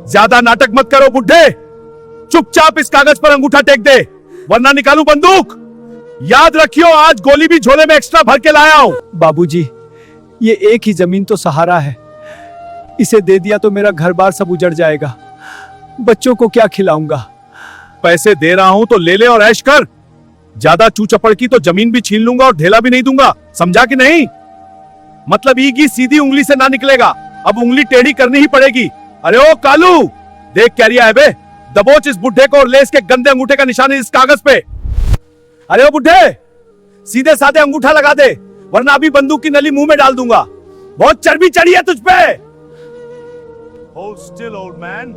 ज्यादा नाटक मत करो बुड्ढे, चुपचाप इस कागज पर अंगूठा टेक दे, वरना निकालूं बंदूक। याद रखियो, आज गोली भी झोले में एक्स्ट्रा भर के लाया हूं। बाबूजी, ये एक ही जमीन तो सहारा है, इसे दे दिया तो मेरा घर बार सब उजड़ जाएगा। बच्चों को क्या खिलाऊंगा? पैसे दे रहा हूं तो ले ले और ऐश कर। ज्यादा चू चपड़ की तो जमीन भी छीन लूंगा और ढेला भी नहीं दूंगा, समझा कि नहीं? मतलब ईगी सीधी उंगली से ना निकलेगा, अब उंगली टेढ़ी करनी ही पड़ेगी। अरे ओ कालू, देख क्या रिया है बे, दबोच इस बुड्ढे को और ले इसके गंदे अंगूठे का निशान इस कागज पे। अरे ओ बुड्ढे, सीधे साधे अंगूठा लगा दे, वरना अभी बंदूक की नली मुंह में डाल दूंगा। बहुत चर्बी चढ़ी है तुझ पे। Hold still, old man.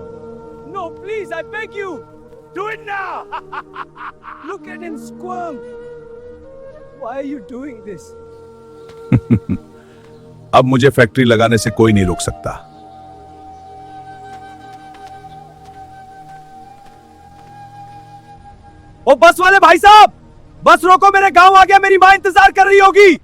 No, please, I beg you. Do it now. Look at him squirm. Why are you doing this? अब मुझे फैक्ट्री लगाने से कोई नहीं रोक सकता। ओ बस वाले भाई साहब, बस रोको, मेरे गांव आ गया, मेरी मां इंतजार कर रही होगी।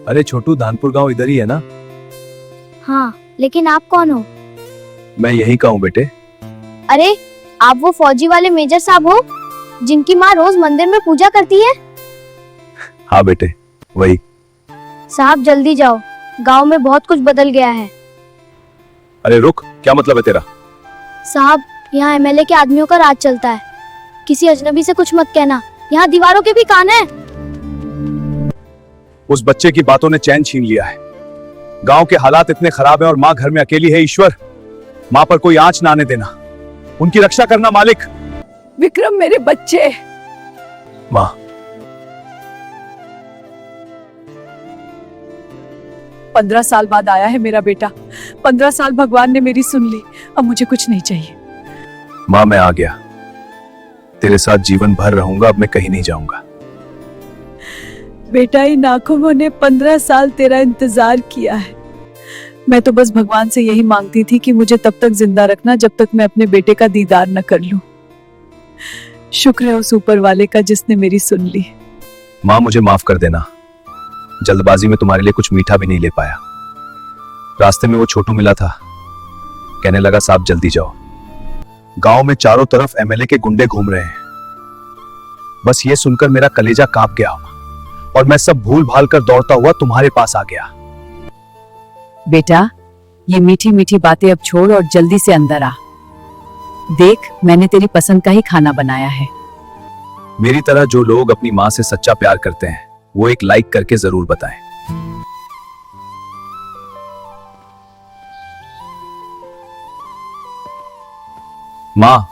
अरे छोटू, दानपुर गांव इधर ही है ना? हाँ, लेकिन आप कौन हो? मैं यही का हूँ बेटे। अरे, आप वो फौजी वाले मेजर साहब हो जिनकी माँ रोज मंदिर में पूजा करती है? हाँ बेटे, वही। साहब जल्दी जाओ, गांव में बहुत कुछ बदल गया है। अरे रुक, क्या मतलब है तेरा? साहब, यहाँ एमएलए के आदमियों का राज चलता है। किसी अजनबी से कुछ मत कहना, यहाँ दीवारों के भी कान है। उस बच्चे की बातों ने चैन छीन लिया है। गांव के हालात इतने खराब हैं और माँ घर में अकेली है। ईश्वर, माँ पर कोई आंच ना आने देना, उनकी रक्षा करना मालिक। विक्रम, मेरे बच्चे। माँ, 15 साल बाद आया है मेरा बेटा। 15 साल भगवान ने मेरी सुन ली, अब मुझे कुछ नहीं चाहिए। माँ मैं आ गया, तेरे साथ जीवन भर रहूंगा, अब मैं कहीं नहीं जाऊंगा। बेटा, इन आंखों ने 15 साल तेरा इंतजार किया है। मैं तो बस भगवान से यही मांगती थी कि मुझे तब तक जिंदा रखना जब तक मैं अपने बेटे का दीदार न कर लूं। शुक्र है उस ऊपर वाले का जिसने मेरी सुन ली। माँ मुझे माफ कर देना, जल्दबाजी में तुम्हारे लिए कुछ मीठा भी नहीं ले पाया। रास्ते में वो छोटू मिला था, कहने लगा साहब जल्दी जाओ, गांव में चारों तरफ एमएलए के गुंडे घूम रहे हैं। बस ये सुनकर मेरा कलेजा कांप गया और मैं सब भूल भाल कर दौड़ता हुआ तुम्हारे पास आ गया। बेटा, ये मीठी मीठी बातें अब छोड़ और जल्दी से अंदर आ। देख, मैंने तेरी पसंद का ही खाना बनाया है। मेरी तरह जो लोग अपनी माँ से सच्चा प्यार करते हैं वो एक लाइक करके जरूर बताएं। माँ,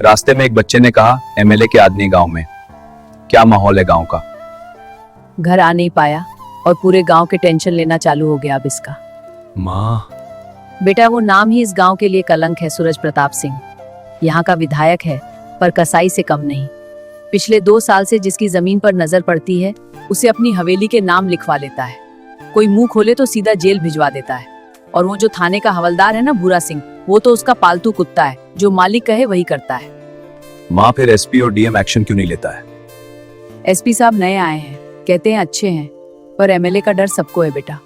रास्ते में एक बच्चे ने कहा एमएलए के आदमी गांव में। क्या माहौल है गांव का? घर आ नहीं पाया और पूरे गांव के टेंशन लेना चालू हो गया अब इसका। माँ, बेटा, वो नाम ही इस गांव के लिए कलंक है। सूरज प्रताप सिंह यहाँ का विधायक है, पर कसाई से कम नहीं। पिछले 2 साल से जिसकी जमीन पर नजर पड़ती है उसे अपनी हवेली के नाम लिखवा लेता है। कोई मुंह खोले तो सीधा जेल भिजवा देता है। और वो जो थाने का हवलदार है ना, भूरा सिंह, वो तो उसका पालतू कुत्ता है, जो मालिक कहे वही करता है। माँ, फिर एसपी और डीएम एक्शन क्यों नहीं लेता है? एसपी साहब नए आए हैं, कहते हैं अच्छे हैं, पर एमएलए का डर सबको है बेटा।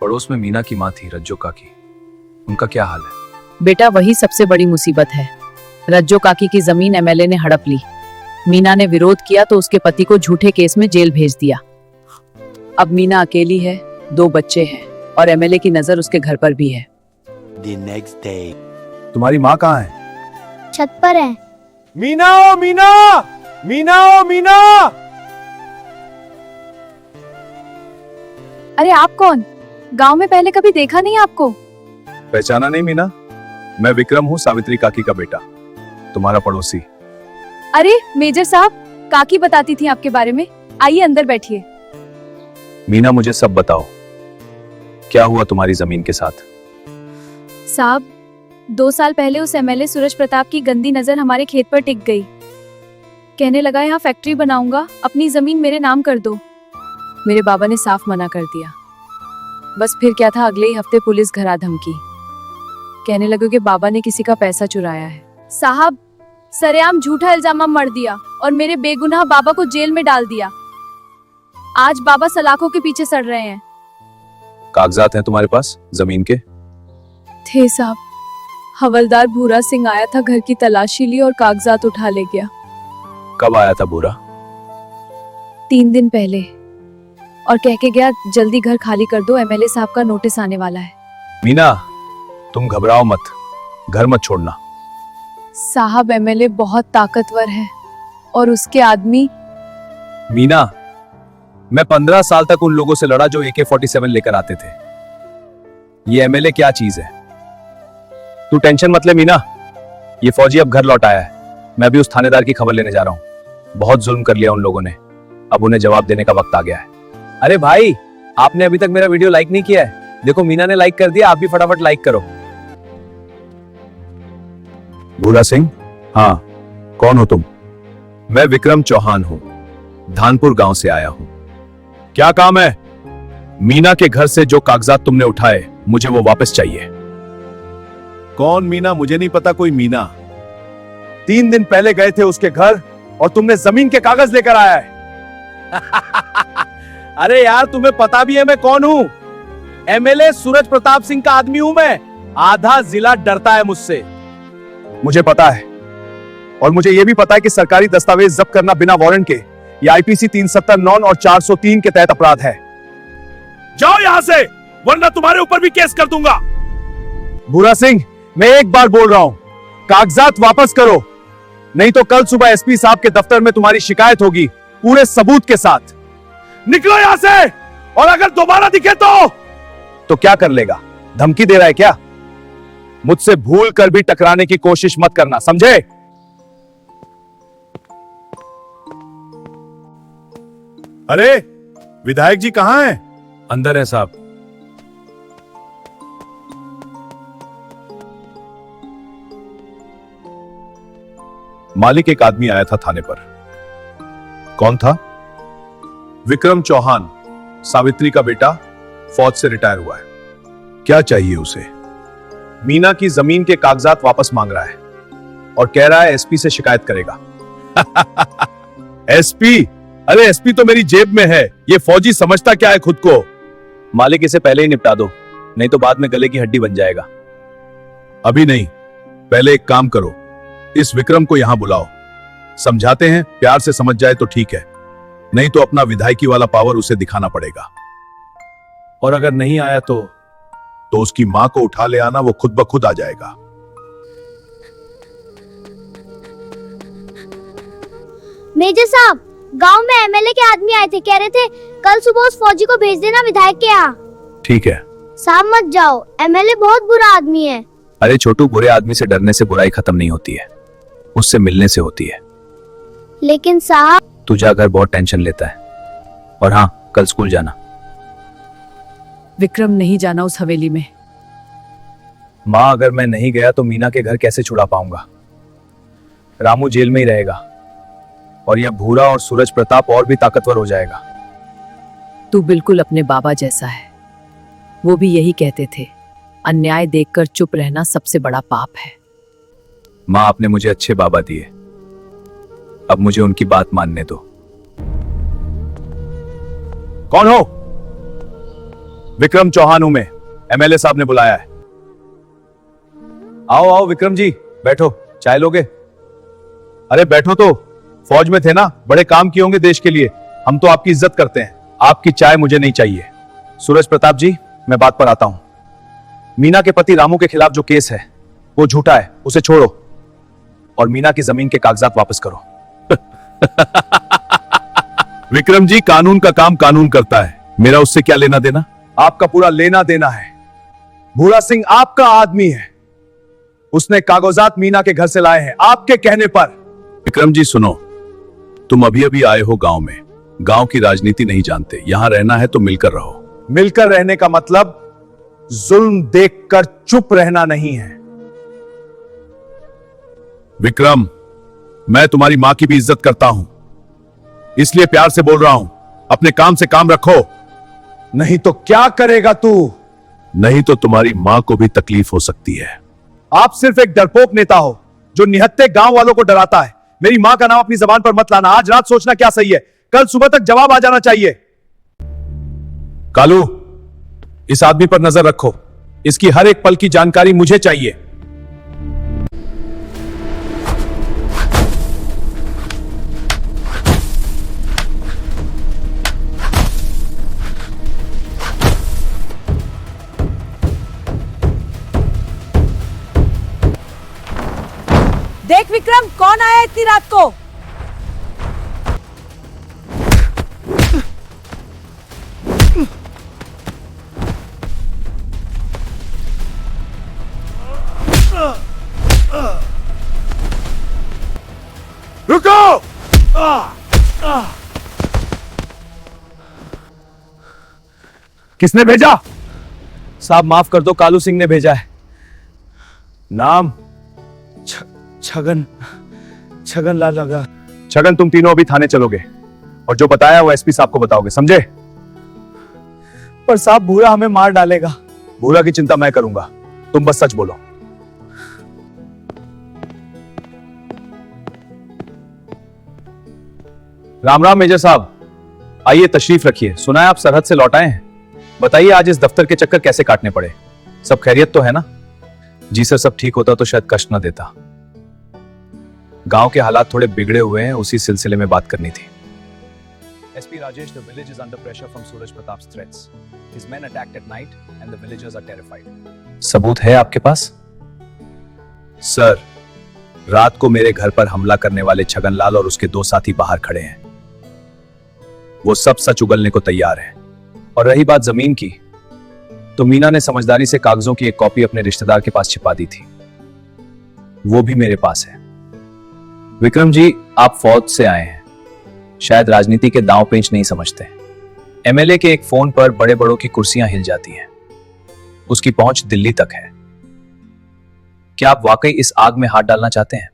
पड़ोस में मीना की माँ थी, रज्जो काकी, उनका क्या हाल है? बेटा, वही सबसे बड़ी मुसीबत है। रज्जो काकी की जमीन एमएलए ने हड़प ली। मीना ने विरोध किया तो उसके पति को झूठे केस में जेल भेज दिया। अब मीना अकेली है, 2 बच्चे हैं और एमएलए की नजर उसके घर पर भी है। The next day. तुम्हारी माँ कहाँ है? छत पर है। मीना, ओ मीना, मीना, ओ मीना। अरे आप कौन? गांव में पहले कभी देखा नहीं आपको। पहचाना नहीं मीना? मैं विक्रम हूँ, सावित्री काकी का बेटा, तुम्हारा पड़ोसी। अरे मेजर साहब, काकी बताती थी आपके बारे में। आइए अंदर बैठिए। मीना, मुझे सब बताओ, क्या हुआ तुम्हारी जमीन के साथ? साहब, 2 साल पहले उस एमएलए सूरज प्रताप की गंदी नजर हमारे खेत पर टिक गई। कहने लगा यहाँ फैक्ट्री बनाऊंगा, अपनी जमीन मेरे नाम कर दो। मेरे बाबा ने साफ मना कर दिया। बस फिर क्या था, अगले ही हफ्ते पुलिस घर आ धमकी। कहने लगे कि बाबा ने किसी का पैसा चुराया है। साहब, सरेआम झूठा इल्जाम मर दिया और मेरे बेगुनाह बाबा को जेल में डाल दिया। आज बाबा सलाखों के पीछे सड़ रहे हैं। कागजात हैं तुम्हारे पास जमीन के? थे साहब, हवलदार भूरा सिंह आया था, घर की तलाशी ली और कागजात उठा ले गया। कब आया था बुरा? 3 दिन पहले, और कह के गया जल्दी घर खाली कर दो, एमएलए साहब का नोटिस आने वाला है। मीना, तुम घबराओ मत, घर मत छोड़ना। साहब एमएलए बहुत ताकतवर है और उसके आदमी। मीना, मैं 15 साल तक उन लोगों से लड़ा जो AK-47 लेकर आते थे। ये एमएलए क्या चीज है? तू टेंशन मत ले मीना, ये फौजी अब घर लौट आया है। मैं भी उस थानेदार की खबर लेने जा रहा हूं। बहुत जुल्म कर लिया उन लोगों ने, अब उन्हें जवाब देने का वक्त आ गया है। अरे भाई, आपने अभी तक मेरा वीडियो लाइक नहीं किया है? देखो मीना ने लाइक कर दिया, आप भी फटाफट लाइक करो। भूरा सिंह? हाँ, कौन हो तुम? मैं विक्रम चौहान हूं, धानपुर गांव से आया हूं। क्या काम है? मीना के घर से जो कागजात तुमने उठाए, मुझे वो वापस चाहिए। कौन मीना? मुझे नहीं पता कोई मीना। 3 दिन पहले गए थे उसके घर और तुमने जमीन के कागज लेकर आया है। अरे यार, तुम्हें पता भी है मैं कौन हूं? एमएलए सूरज प्रताप सिंह का आदमी हूं मैं। आधा जिला डरता है मुझसे। मुझे पता है, और मुझे यह भी पता है कि सरकारी दस्तावेज जब्त करना बिना वारंट के ये IPC 370(9) और 403 के तहत अपराध है। जाओ यहां से, वरना तुम्हारे ऊपर भी केस कर दूंगा। भूरा सिंह, मैं एक बार बोल रहा हूं, कागजात वापस करो, नहीं तो कल सुबह SP साहब के दफ्तर में तुम्हारी शिकायत होगी, पूरे सबूत के साथ। निकलो यहां से, और अगर दोबारा दिखे तो क्या कर लेगा? धमकी दे रहा है क्या? मुझसे भूल कर भी टकराने की कोशिश मत करना, समझे? अरे, विधायक जी कहां हैं? अंदर है साहब। मालिक एक आदमी आया था थाने पर। कौन था? विक्रम चौहान, सावित्री का बेटा, फौज से रिटायर हुआ है। क्या चाहिए उसे? मीना की जमीन के कागजात वापस मांग रहा है और कह रहा है SP से शिकायत करेगा। SP? अरे SP तो मेरी जेब में है। ये फौजी समझता क्या है खुद को? मालिक, इसे पहले ही निपटा दो, नहीं तो बाद में गले की हड्डी बन जाएगा। अभी नहीं, पहले एक काम करो, इस विक्रम को यहां बुलाओ, समझाते हैं, प्यार से समझ जाए तो ठीक है, नहीं तो अपना विधायकी वाला पावर उसे दिखाना पड़ेगा। और अगर नहीं आया तो उसकी मां को उठा ले आना, वो खुद ब खुद आ जाएगा। मेजर साहब, गांव में एमएलए के आदमी आए थे, कह रहे थे कल सुबह उस फौजी को भेज देना विधायक के यहाँ। ठीक है साहब, मत जाओ, एमएलए बहुत बुरा आदमी है। अरे छोटू, बुरे आदमी से डरने से बुराई खत्म नहीं होती है, उससे मिलने से होती है। लेकिन साहब। तू जाकर बहुत टेंशन लेता है। और हाँ, कल स्कूल जाना। विक्रम नहीं जाना उस हवेली में। माँ, अगर मैं नहीं गया तो मीना के घर कैसे छुड़ा पाऊंगा? रामू जेल में ही रहेगा और यह भूरा और सूरज प्रताप और भी ताकतवर हो जाएगा। तू बिल्कुल अपने बाबा जैसा है, वो भी यही कहते थे, अन्याय देखकर चुप रहना सबसे बड़ा पाप है। माँ, आपने मुझे अच्छे बाबा दिए, अब मुझे उनकी बात मानने दो। कौन हो? विक्रम चौहान हूं मैं, एमएलए साहब ने बुलाया है। आओ आओ विक्रम जी, बैठो, चाय लोगे? अरे बैठो तो, फौज में थे ना, बड़े काम किए होंगे देश के लिए, हम तो आपकी इज्जत करते हैं। आपकी चाय मुझे नहीं चाहिए। सूरज प्रताप जी, मैं बात पर आता हूं। मीना के पति रामू के खिलाफ जो केस है वो झूठा है, उसे छोड़ो और मीना की जमीन के कागजात वापस करो। विक्रम जी, कानून का काम कानून करता है, मेरा उससे क्या लेना देना? आपका पूरा लेना देना है। भूरा सिंह आपका आदमी है, उसने कागजात मीना के घर से लाए हैं आपके कहने पर। विक्रम जी सुनो, तुम अभी अभी आए हो गांव में, गांव की राजनीति नहीं जानते, यहां रहना है तो मिलकर रहो। मिलकर रहने का मतलब जुल्म देखकर चुप रहना नहीं है। विक्रम, मैं तुम्हारी मां की भी इज्जत करता हूं, इसलिए प्यार से बोल रहा हूं, अपने काम से काम रखो। नहीं तो क्या करेगा तू? नहीं तो तुम्हारी मां को भी तकलीफ हो सकती है। आप सिर्फ एक डरपोक नेता हो जो निहत्थे गांव वालों को डराता है, मेरी मां का नाम अपनी जबान पर मत लाना। आज रात सोचना क्या सही है, कल सुबह तक जवाब आ जाना चाहिए। कालू, इस आदमी पर नजर रखो, इसकी हर एक पल की जानकारी मुझे चाहिए। देख विक्रम, कौन आया इतनी रात को? रुको! किसने भेजा? साहब माफ कर दो, कालू सिंह ने भेजा है। नाम? छगन लाल लगा। छगन, तुम तीनों अभी थाने चलोगे और जो बताया वो एसपी साहब को बताओगे, समझे? पर साहब भूरा हमें मार डालेगा। भूरा की चिंता मैं करूंगा, तुम बस सच बोलो। राम राम मेजर साहब, आइए तशरीफ रखिए। सुना है आप सरहद से लौट आए हैं। बताइए आज इस दफ्तर के चक्कर कैसे काटने पड़े? सब खैरियत तो है ना? जी सर, सब ठीक होता तो शायद कष्ट न देता। गांव के हालात थोड़े बिगड़े हुए हैं, उसी सिलसिले में बात करनी थी। SP Rajesh, the village is under pressure from Suraj Pratap's threats. His men attacked at night and the villagers are terrified. सबूत है आपके पास? सर, रात को मेरे घर पर हमला करने वाले छगनलाल और उसके दो साथी बाहर खड़े हैं। वो सब सच उगलने को तैयार है। और रही बात जमीन की, तो मीना ने समझदारी से कागजों की एक कॉपी अपने रिश्तेदार के पास छिपा दी थी, वो भी मेरे पास है। विक्रम जी, आप फौज से आए हैं, शायद राजनीति के दांव पेंच नहीं समझते। एमएलए के एक फोन पर बड़े बड़ों की कुर्सियां हिल जाती हैं, उसकी पहुंच दिल्ली तक है। क्या आप वाकई इस आग में हाथ डालना चाहते हैं?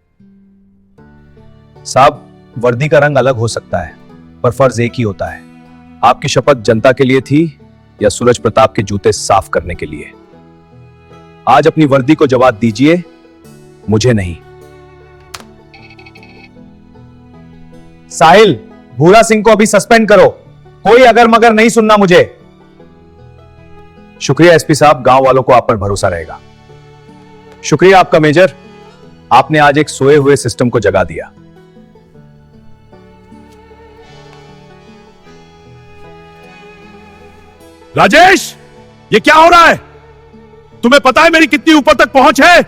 साहब, वर्दी का रंग अलग हो सकता है, पर फर्ज एक ही होता है। आपकी शपथ जनता के लिए थी या सूरज प्रताप के जूते साफ करने के लिए? आज अपनी वर्दी को जवाब दीजिए, मुझे नहीं। साहिल, भूरा सिंह को अभी सस्पेंड करो, कोई अगर मगर नहीं सुनना मुझे। शुक्रिया एसपी साहब, गांव वालों को आप पर भरोसा रहेगा। शुक्रिया आपका मेजर, आपने आज एक सोए हुए सिस्टम को जगा दिया। राजेश, ये क्या हो रहा है? तुम्हें पता है मेरी कितनी ऊपर तक पहुंच है?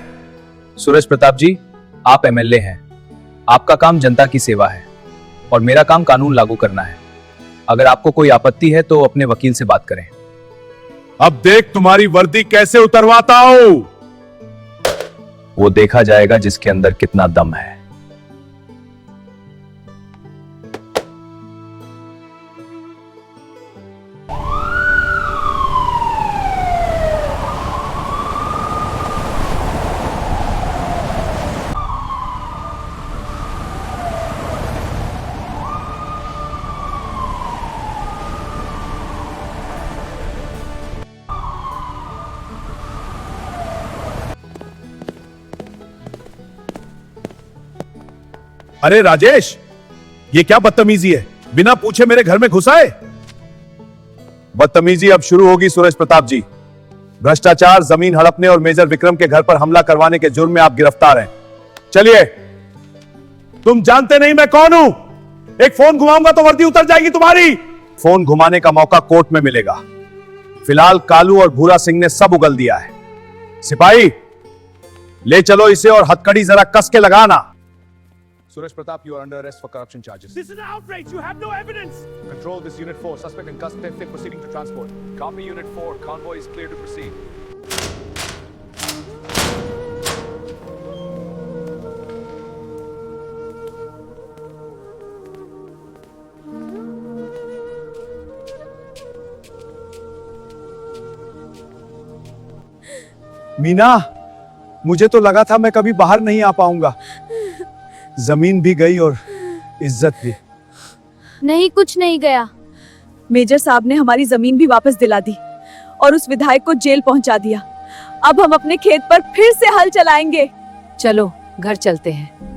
सूरज प्रताप जी, आप एमएलए हैं, आपका काम जनता की सेवा है और मेरा काम कानून लागू करना है। अगर आपको कोई आपत्ति है तो अपने वकील से बात करें। अब देख तुम्हारी वर्दी कैसे उतरवाता हूं। वो देखा जाएगा जिसके अंदर कितना दम है। अरे राजेश, ये क्या बदतमीजी है? बिना पूछे मेरे घर में घुसाए। बदतमीजी अब शुरू होगी सूरज प्रताप जी। भ्रष्टाचार, जमीन हड़पने और मेजर विक्रम के घर पर हमला करवाने के जुर्म में आप गिरफ्तार हैं। चलिए। तुम जानते नहीं मैं कौन हूं। एक फोन घुमाऊंगा तो वर्दी उतर जाएगी तुम्हारी। फोन घुमाने का मौका कोर्ट में मिलेगा। फिलहाल कालू और भूरा सिंह ने सब उगल दिया है। सिपाही, ले चलो इसे और हथकड़ी जरा कस के लगाना। Suraj Pratap, you are under arrest for corruption charges. This is an outrage. You have no evidence. Control this Unit 4. Suspect in custody, proceeding to transport. Copy Unit 4. Convoy is clear to proceed. Meena, मुझे तो लगा था मैं कभी बाहर नहीं आ पाऊंगा। जमीन भी गई और इज्जत भी। नहीं, कुछ नहीं गया। मेजर साहब ने हमारी जमीन भी वापस दिला दी और उस विधायक को जेल पहुंचा दिया। अब हम अपने खेत पर फिर से हल चलाएंगे। चलो घर चलते हैं।